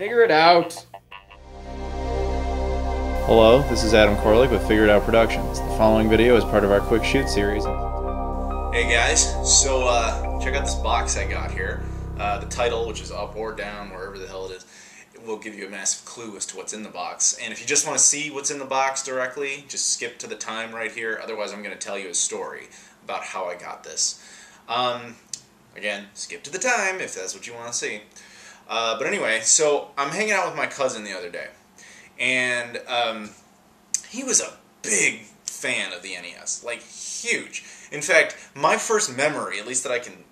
Figure it out. Hello, this is Adam Koralik with Figure It Out Productions. The following video is part of our Quick Shoot series. Hey guys, so check out this box I got here. The title, which is up or down, wherever the hell it is, it will give you a massive clue as to what's in the box. And if you just want to see what's in the box directly, just skip to the time right here. Otherwise, I'm going to tell you a story about how I got this. Again, skip to the time if that's what you want to see. But anyway, so I'm hanging out with my cousin the other day. And he was a big fan of the NES, like huge. In fact, my first memory, at least that I can,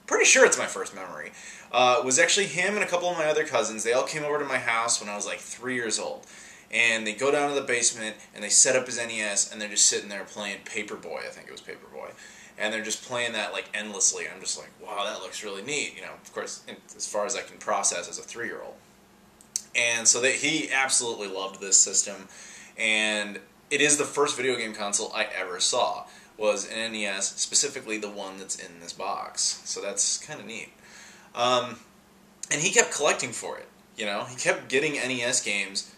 pretty sure it's my first memory, was actually him and a couple of my other cousins. They all came over to my house when I was like 3 years old. And they go down to the basement and they set up his NES and they're just sitting there playing Paperboy, I think it was Paperboy. And they're just playing that like endlessly. I'm just like, wow, that looks really neat. You know, of course, as far as I can process as a 3-year-old. And so he absolutely loved this system, and it is the first video game console I ever saw, was an NES, specifically the one that's in this box. So that's kind of neat. And he kept collecting for it, you know? He kept getting NES games.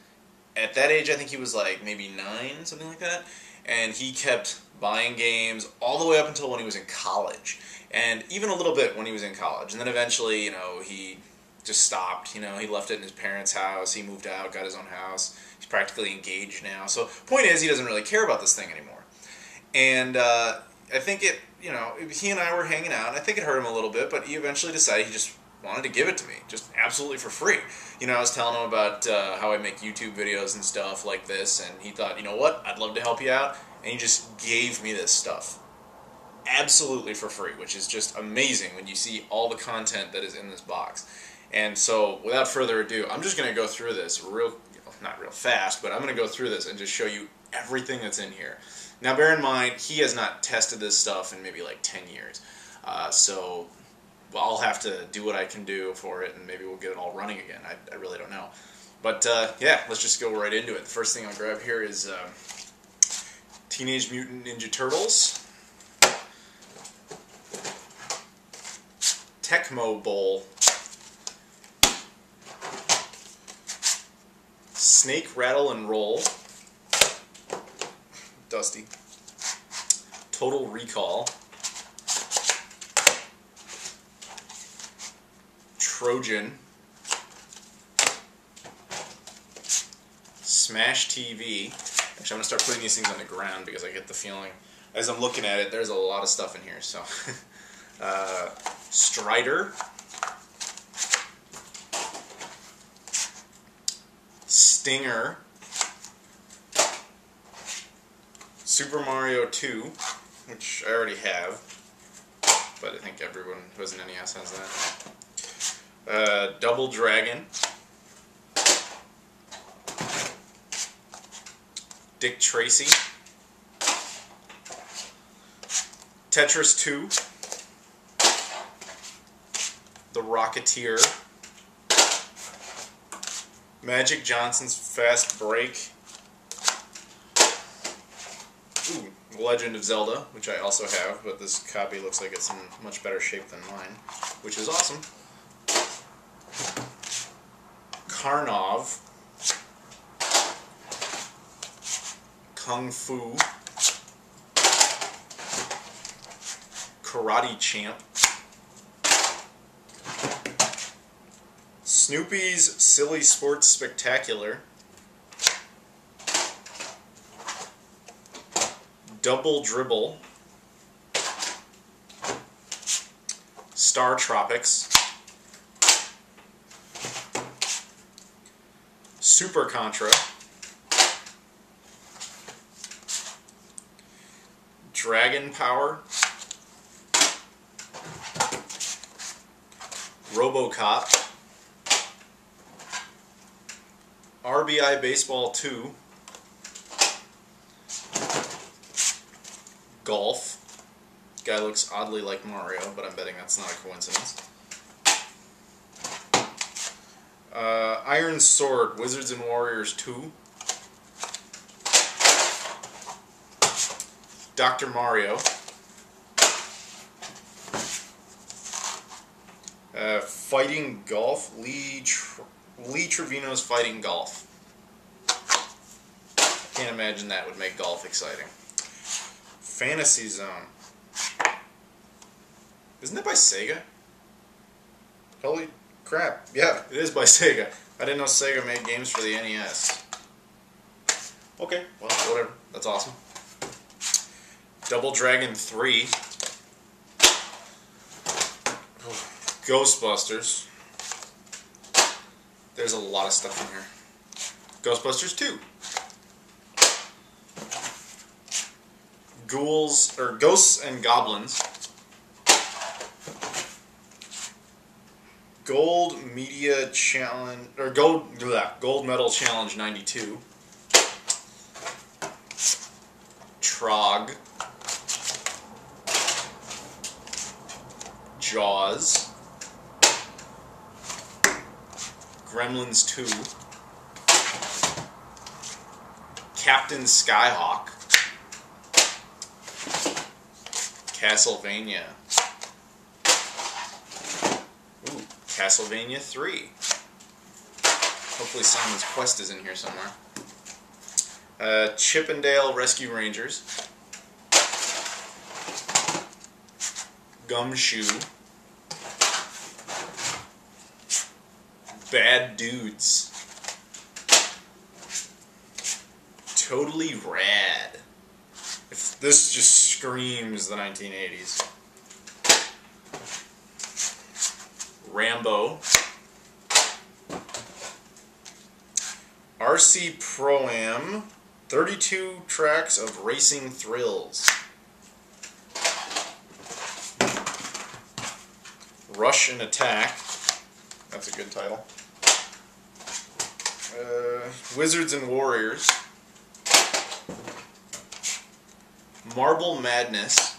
At that age, I think he was like maybe 9, something like that, and he kept buying games all the way up until when he was in college, and even a little bit when he was in college. And then eventually, you know, he just stopped. You know, he left it in his parents' house, he moved out, got his own house, he's practically engaged now. So point is, he doesn't really care about this thing anymore. And I think it, you know, he and I were hanging out, and I think it hurt him a little bit, but he eventually decided he just wanted to give it to me, just absolutely for free. You know, I was telling him about how I make YouTube videos and stuff like this, and he thought, you know what, I'd love to help you out, and he just gave me this stuff absolutely for free, which is just amazing when you see all the content that is in this box. And so, without further ado, I'm just going to go through this not real fast, but I'm going to go through this and just show you everything that's in here. Now, bear in mind, he has not tested this stuff in maybe like 10 years. So, I'll have to do what I can do for it, and maybe we'll get it all running again. I really don't know. But, yeah, let's just go right into it. The first thing I'll grab here is Teenage Mutant Ninja Turtles, Tecmo Bowl, Snake, Rattle, and Roll, Dusty, Total Recall, Trojan, Smash TV. Actually, I'm going to start putting these things on the ground because I get the feeling, as I'm looking at it, there's a lot of stuff in here. So, Strider, Stinger, Super Mario 2, which I already have, but I think everyone who has an NES has that. Double Dragon, Dick Tracy, Tetris 2, The Rocketeer, Magic Johnson's Fast Break, The Legend of Zelda, which I also have, but this copy looks like it's in much better shape than mine, which is awesome. Karnov, Kung Fu, Karate Champ, Snoopy's Silly Sports Spectacular, Double Dribble, Star Tropics, Super Contra, Dragon Power, RoboCop, RBI Baseball 2, Golf. Guy looks oddly like Mario, but I'm betting that's not a coincidence. Iron Sword, Wizards and Warriors 2. Dr. Mario. Fighting Golf, Lee Trevino's Fighting Golf. Can't imagine that would make golf exciting. Fantasy Zone. Isn't it by Sega? Holy crap. Yeah, it is by Sega. I didn't know Sega made games for the NES. Okay, well, whatever. That's awesome. Double Dragon 3. Ghostbusters. There's a lot of stuff in here. Ghostbusters 2. Ghosts and Goblins. Gold Media Challenge, or Gold Medal Challenge 92. Trog. Jaws. Gremlins 2. Captain Skyhawk. Castlevania. Ooh, Castlevania 3. Hopefully Simon's Quest is in here somewhere. Chippendale Rescue Rangers. Gumshoe. Bad Dudes. Totally Rad. If this just screams the 1980s. Rambo. RC Pro-Am. 32 tracks of racing thrills. Rush and Attack. That's a good title. Wizards and Warriors. Marble Madness.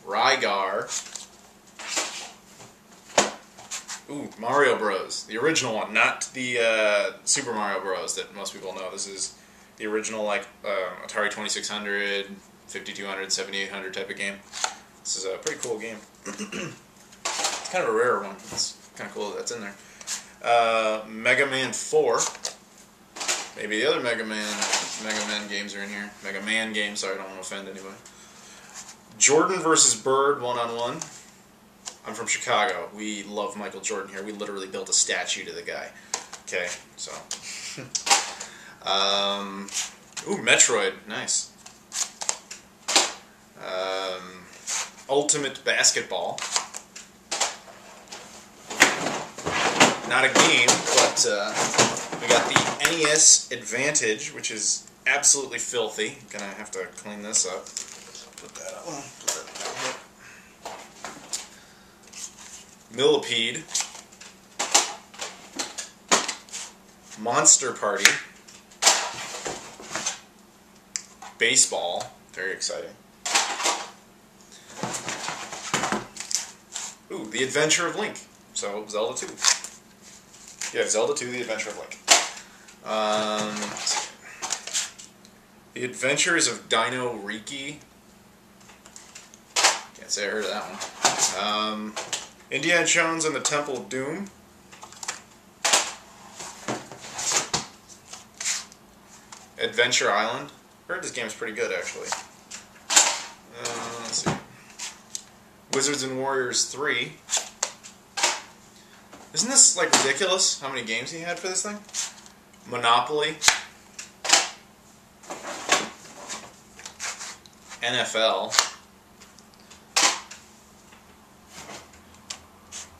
Rygar. Ooh, Mario Bros. The original one, not the Super Mario Bros. That most people know. This is the original, like, Atari 2600, 5200, 7800 type of game. This is a pretty cool game. It's kind of a rare one. It's kind of cool that that's in there. Mega Man 4. Maybe the other Mega Man games are in here. Mega Man games, sorry, I don't want to offend anybody. Jordan vs. Bird 1-on-1. I'm from Chicago. We love Michael Jordan here. We literally built a statue to the guy. Okay, so. Ooh, Metroid. Nice. Ultimate Basketball. Not a game, but we got the NES Advantage, which is absolutely filthy. Gonna have to clean this up. Put that up. Put that down here. Millipede. Monster Party. Baseball. Very exciting. Ooh, The Adventure of Link. So, Zelda 2. Yeah, Zelda 2, The Adventure of Link. The Adventures of Dino Riki. Can't say I heard of that one. Indiana Jones and the Temple of Doom. Adventure Island. I heard this game's pretty good, actually. Let's see. Wizards and Warriors 3. Isn't this, like, ridiculous how many games he had for this thing? Monopoly. NFL.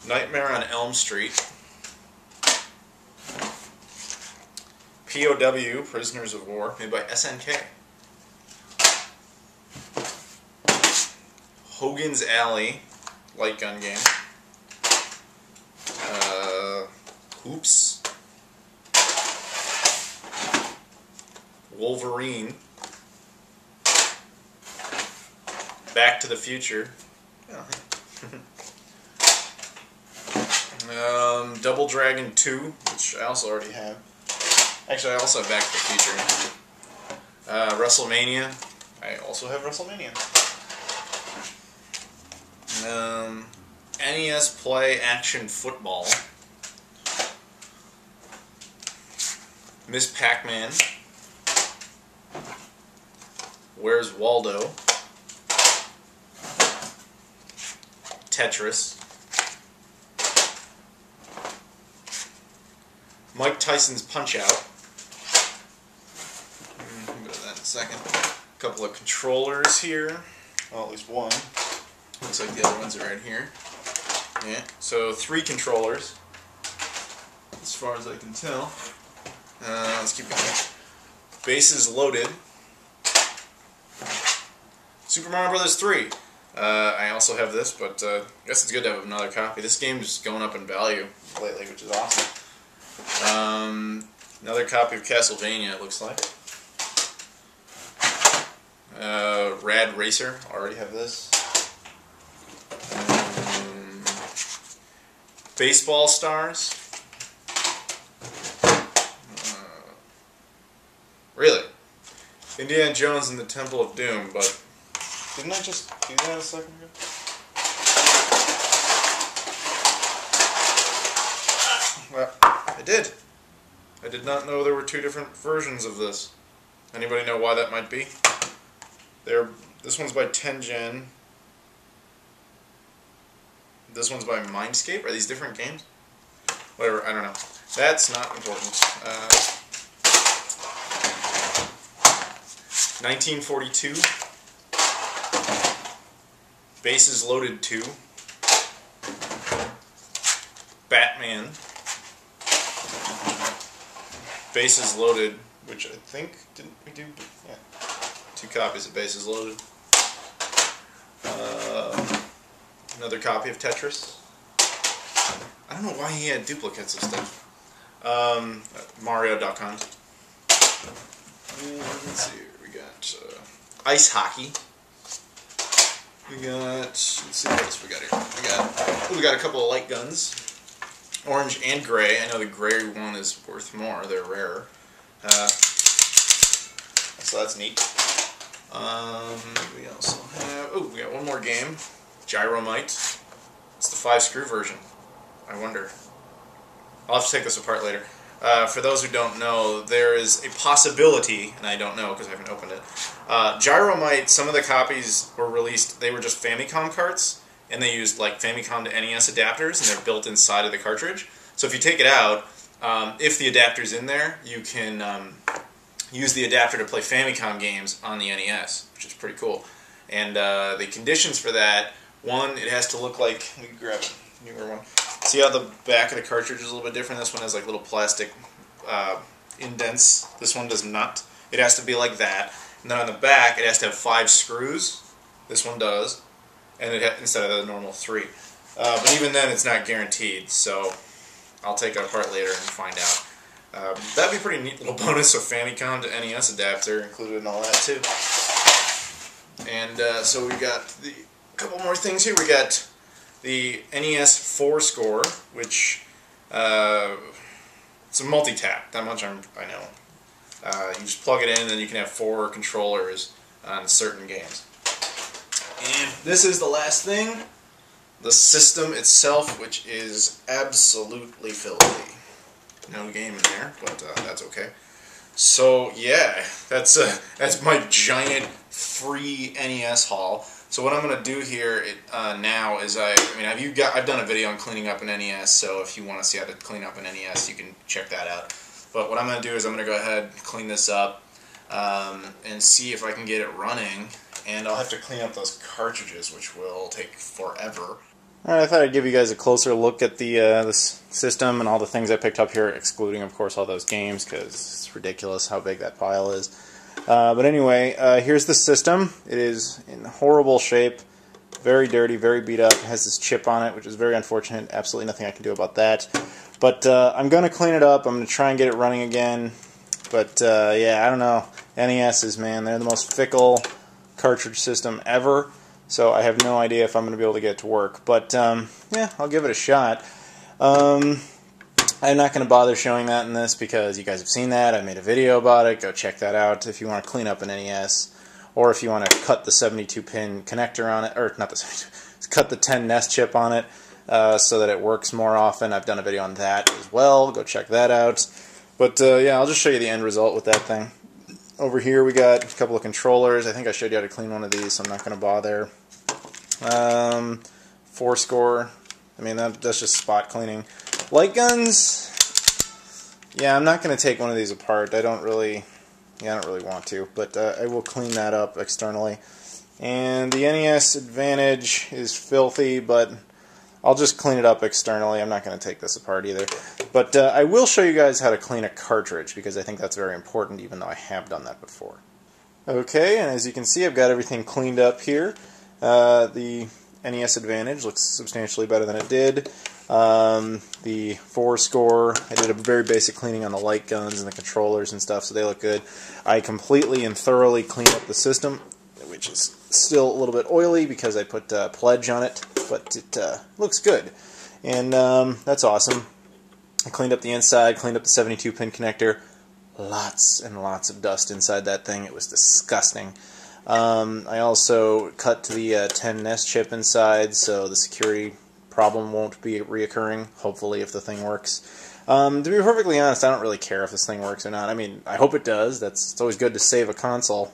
Nightmare on Elm Street. POW, Prisoners of War, made by SNK. Hogan's Alley, light gun game. Hoops. Wolverine. Back to the Future. Oh. Double Dragon 2, which I also already have. Actually, I also have Back to the Future. WrestleMania. I also have WrestleMania. NES Play Action Football. Miss Pac-Man, Where's Waldo, Tetris, Mike Tyson's Punch-Out. We'll go to that in a second. A couple of controllers here. Well, at least one. Looks like the other ones are right here. Yeah, so 3 controllers, as far as I can tell. Let's keep going. Bases loaded. Super Mario Brothers 3. I also have this, but I guess it's good to have another copy. This game is going up in value lately, which is awesome. Another copy of Castlevania, it looks like. Rad Racer. Already have this. Baseball Stars. Really? Indiana Jones and the Temple of Doom, but didn't I just do that a second ago? Well, I did. I did not know there were 2 different versions of this. Anybody know why that might be? This one's by Tengen. This one's by Mindscape. Are these different games? Whatever, I don't know. That's not important. 1942. Bases Loaded 2. Batman. Bases Loaded, which I think, didn't we do? Yeah. 2 copies of Bases Loaded. Another copy of Tetris. I don't know why he had duplicates of stuff. Mario Duck Hunt. Let's see, we got ice hockey. We got, let's see what else we got here. We got a couple of light guns. Orange and gray. I know the gray one is worth more. They're rarer. So that's neat. We also have, we got one more game. Gyromite. It's the 5-screw version. I wonder. I'll have to take this apart later. For those who don't know, there is a possibility, and I don't know because I haven't opened it. Gyromite, some of the copies were released, they were just Famicom carts, and they used like Famicom to NES adapters, and they're built inside of the cartridge. So if you take it out, if the adapter's in there, you can use the adapter to play Famicom games on the NES, which is pretty cool. And the conditions for that, one, it has to look like, let me grab a newer one. See how the back of the cartridge is a little bit different? This one has like little plastic indents. This one does not. It has to be like that. And then on the back, it has to have 5 screws. This one does, and instead of the normal 3. But even then, it's not guaranteed. So I'll take it apart later and find out. That'd be a pretty neat little bonus of Famicom to NES adapter included and all that too. And so we got a couple more things here. We got the NES 4-score, which it's a multi-tap. That much I know. You just plug it in, and then you can have 4 controllers on certain games. And this is the last thing, the system itself, which is absolutely filthy. No game in there, but that's okay. So yeah, that's my giant free NES haul. So what I'm gonna do here now is I've done a video on cleaning up an NES. So if you want to see how to clean up an NES, you can check that out. But what I'm gonna do is I'm gonna go ahead and clean this up and see if I can get it running. And I'll have to clean up those cartridges, which will take forever. Alright, I thought I'd give you guys a closer look at the system and all the things I picked up here, excluding, of course, all those games, because it's ridiculous how big that pile is. But anyway, here's the system. It is in horrible shape, very dirty, very beat up. It has this chip on it, which is very unfortunate. Absolutely nothing I can do about that. But I'm going to clean it up. I'm going to try and get it running again. But yeah, I don't know. NESs, man, they're the most fickle cartridge system ever. So I have no idea if I'm going to be able to get it to work. But yeah, I'll give it a shot. I'm not going to bother showing that in this because you guys have seen that. I made a video about it. Go check that out if you want to clean up an NES. Or if you want to cut the 72-pin connector on it. Or not the 72, cut the 10 NES chip on it so that it works more often. I've done a video on that as well. Go check that out. But yeah, I'll just show you the end result with that thing. Over here we got a couple of controllers. I think I showed you how to clean one of these, so I'm not going to bother. 4 score. I mean, that's just spot cleaning. Light guns. Yeah, I'm not going to take one of these apart. I don't really want to, but I will clean that up externally. And the NES Advantage is filthy, but I'll just clean it up externally. I'm not going to take this apart either. But I will show you guys how to clean a cartridge, because I think that's very important, even though I have done that before. Okay, and as you can see, I've got everything cleaned up here. The NES Advantage looks substantially better than it did. The 4 score, I did a very basic cleaning on the light guns and the controllers and stuff, so they look good. I completely and thoroughly cleaned up the system, which is still a little bit oily because I put Pledge on it, but it looks good. And that's awesome. I cleaned up the inside, cleaned up the 72-pin connector. Lots and lots of dust inside that thing. It was disgusting. I also cut to the 10 NES chip inside, so the security problem won't be reoccurring, hopefully, if the thing works. To be perfectly honest, I don't really care if this thing works or not. I mean, I hope it does. It's always good to save a console.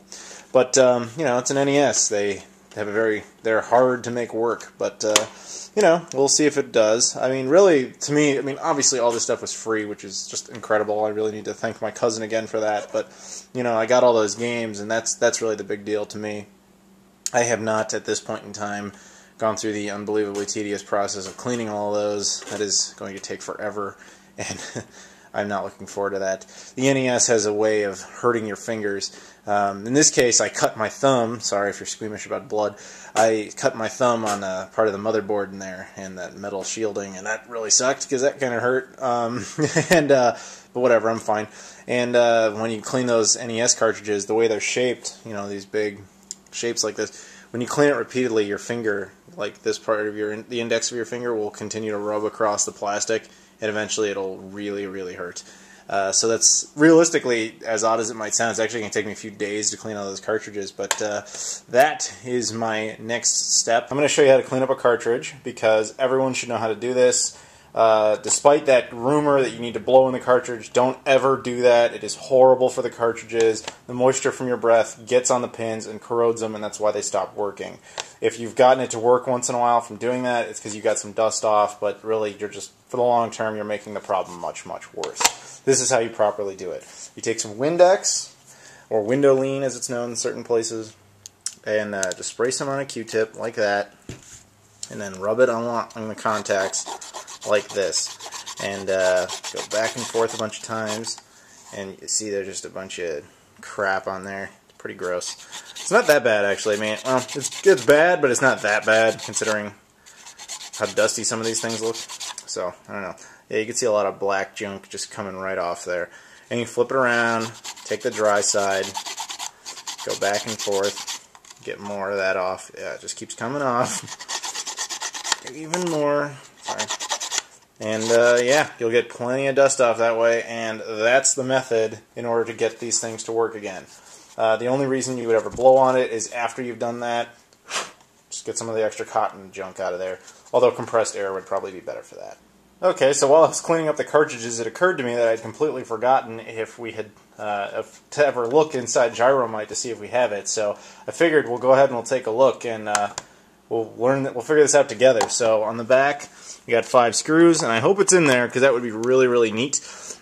But, you know, it's an NES. They're hard to make work, but, you know, we'll see if it does. I mean, really, to me, I mean, obviously all this stuff was free, which is just incredible. I really need to thank my cousin again for that, but, you know, I got all those games, and that's really the big deal to me. I have not, at this point in time, gone through the unbelievably tedious process of cleaning all of those. That is going to take forever, and I'm not looking forward to that. The NES has a way of hurting your fingers. In this case, I cut my thumb. Sorry if you're squeamish about blood. I cut my thumb on part of the motherboard in there and that metal shielding, and that really sucked because that kind of hurt. But whatever, I'm fine. And when you clean those NES cartridges, the way they're shaped, you know, these big shapes like this, when you clean it repeatedly, your finger, like this part of the index of your finger, will continue to rub across the plastic, and eventually it'll really, really hurt. So that's, realistically, as odd as it might sound, it's actually going to take me a few days to clean all those cartridges, but that is my next step. I'm going to show you how to clean up a cartridge, because everyone should know how to do this. Despite that rumor that you need to blow in the cartridge, don't ever do that. It is horrible for the cartridges. The moisture from your breath gets on the pins and corrodes them, and that's why they stop working. If you've gotten it to work once in a while from doing that, it's because you got some dust off, but really, you're just, for the long term, you're making the problem much, much worse. This is how you properly do it. You take some Windex, or Windoline as it's known in certain places, and just spray some on a Q-tip like that, and then rub it on the contacts like this, and go back and forth a bunch of times, and you see there's just a bunch of crap on there. It's pretty gross. It's not that bad, actually. I mean, well, it's bad, but it's not that bad considering how dusty some of these things look. So, I don't know. Yeah, you can see a lot of black junk just coming right off there. And you flip it around, take the dry side, go back and forth, get more of that off. Yeah, it just keeps coming off. Even more. Sorry. And yeah, you'll get plenty of dust off that way, and that's the method in order to get these things to work again. The only reason you would ever blow on it is after you've done that. Just get some of the extra cotton junk out of there, although compressed air would probably be better for that. Okay, so while I was cleaning up the cartridges, it occurred to me that I'd completely forgotten if we had to ever look inside Gyromite to see if we have it. So I figured we'll go ahead and we'll take a look, and we'll figure this out together. So on the back, you got 5 screws, and I hope it's in there because that would be really, really neat.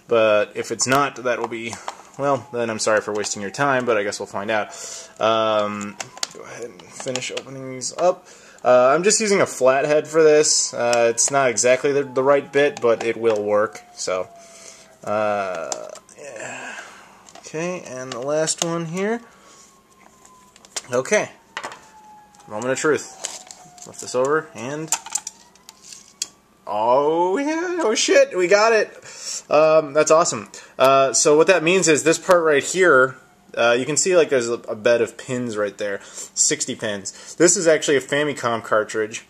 But if it's not, that will be, well, then I'm sorry for wasting your time, but I guess we'll find out. Go ahead and finish opening these up. I'm just using a flathead for this. It's not exactly the right bit, but it will work. So, yeah. Okay, and the last one here. Okay. Moment of truth. Lift this over, and oh yeah, oh shit, we got it. That's awesome. So what that means is this part right here, you can see like there's a bed of pins right there, 60 pins. This is actually a Famicom cartridge,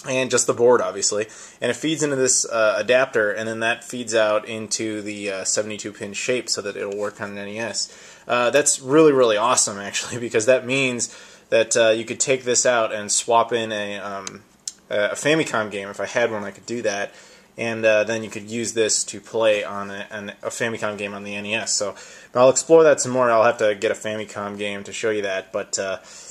and just the board obviously, and it feeds into this adapter, and then that feeds out into the 72-pin shape so that it'll work on an NES. That's really, really awesome actually, because that means that you could take this out and swap in a Famicom game. If I had one, I could do that, and then you could use this to play on a Famicom game on the NES. So I'll explore that some more. I'll have to get a Famicom game to show you that, but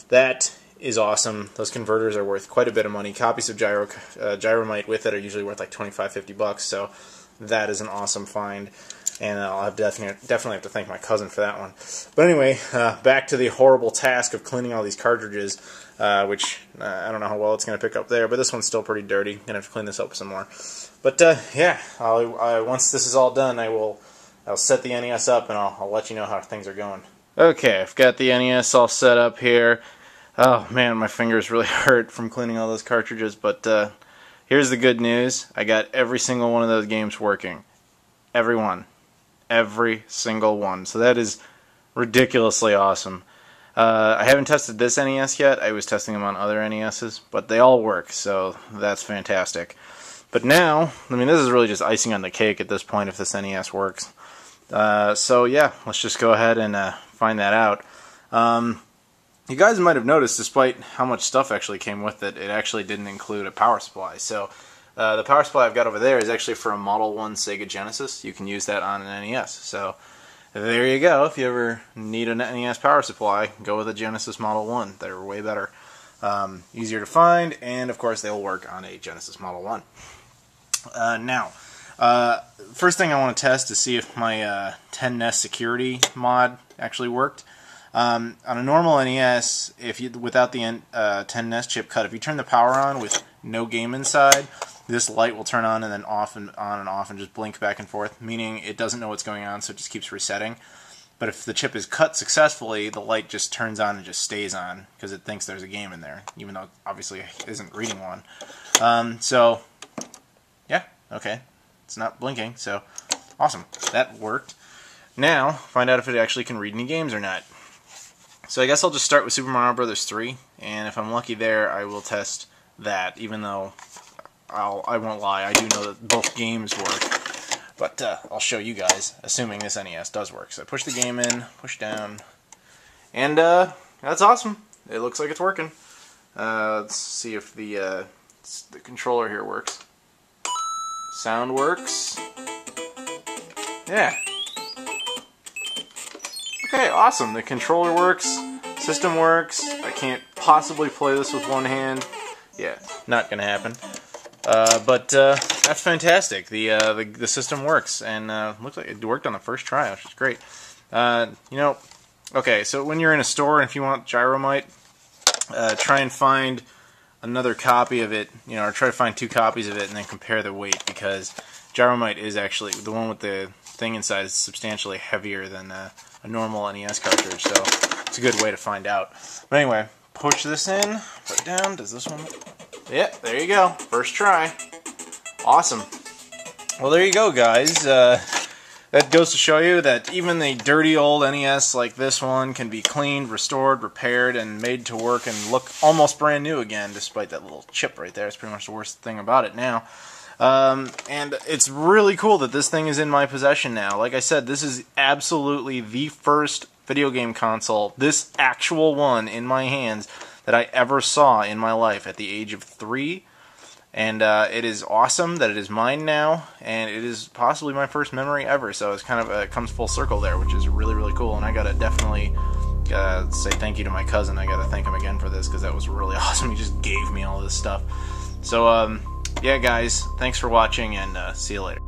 that is awesome. Those converters are worth quite a bit of money. Copies of Gyromite with it are usually worth like $25–50, so that is an awesome find, and I'll have definitely have to thank my cousin for that one. But anyway, back to the horrible task of cleaning all these cartridges, which I don't know how well it's going to pick up there, but this one's still pretty dirty. Going to have to clean this up some more. But yeah, once this is all done, I'll set the NES up, and I'll let you know how things are going. Okay, I've got the NES all set up here. Oh man, my fingers really hurt from cleaning all those cartridges, but here's the good news. I got every single one of those games working. Every one. Every single one. So that is ridiculously awesome. I haven't tested this NES yet. I was testing them on other NESs, but they all work, so that's fantastic. But now, I mean, this is really just icing on the cake at this point if this NES works. So yeah, let's just go ahead and find that out. You guys might have noticed, despite how much stuff actually came with it, it actually didn't include a power supply. So the power supply I've got over there is actually for a Model 1 Sega Genesis. You can use that on an NES. So there you go. If you ever need an NES power supply, go with a Genesis Model 1. They're way better. Easier to find, and of course they'll work on a Genesis Model 1. Now, first thing I want to test to see if my 10NES security mod actually worked. On a normal NES, without the 10NES chip cut, if you turn the power on with no game inside, this light will turn on and then off and on and off and just blink back and forth, meaning it doesn't know what's going on, so it just keeps resetting. But if the chip is cut successfully, the light just turns on and just stays on because it thinks there's a game in there, even though it obviously isn't reading one. So, yeah, okay, it's not blinking, so awesome, that worked. Now, find out if it actually can read any games or not. So I guess I'll just start with Super Mario Bros. 3, and if I'm lucky there, I will test that, even though I won't lie, I do know that both games work. But I'll show you guys, assuming this NES does work. So push the game in, push down, and that's awesome. It looks like it's working. Let's see if the controller here works. Sound works. Yeah. Okay, awesome. The controller works, system works. I can't possibly play this with one hand. Yeah, not gonna happen. But that's fantastic. The system works, and looks like it worked on the first try, which is great. You know, okay, so when you're in a store and if you want Gyromite, try and find another copy of it, you know, or try to find 2 copies of it and then compare the weight, because Gyromite is actually, the one with the thing inside is substantially heavier than a normal NES cartridge, so it's a good way to find out. But anyway, push this in, put it down. Does this one? Yeah, there you go. First try. Awesome. Well, there you go, guys. That goes to show you that even the dirty old NES like this one can be cleaned, restored, repaired, and made to work and look almost brand new again, despite that little chip right there. It's pretty much the worst thing about it now. And it's really cool that this thing is in my possession now. Like I said, this is absolutely the first video game console, this actual one in my hands, that I ever saw in my life at the age of 3. And it is awesome that it is mine now, and it is possibly my first memory ever. So it's kind of it comes full circle there, which is really, really cool. And I gotta definitely say thank you to my cousin. I gotta thank him again for this, because that was really awesome. He just gave me all this stuff. So yeah, guys, thanks for watching, and see you later.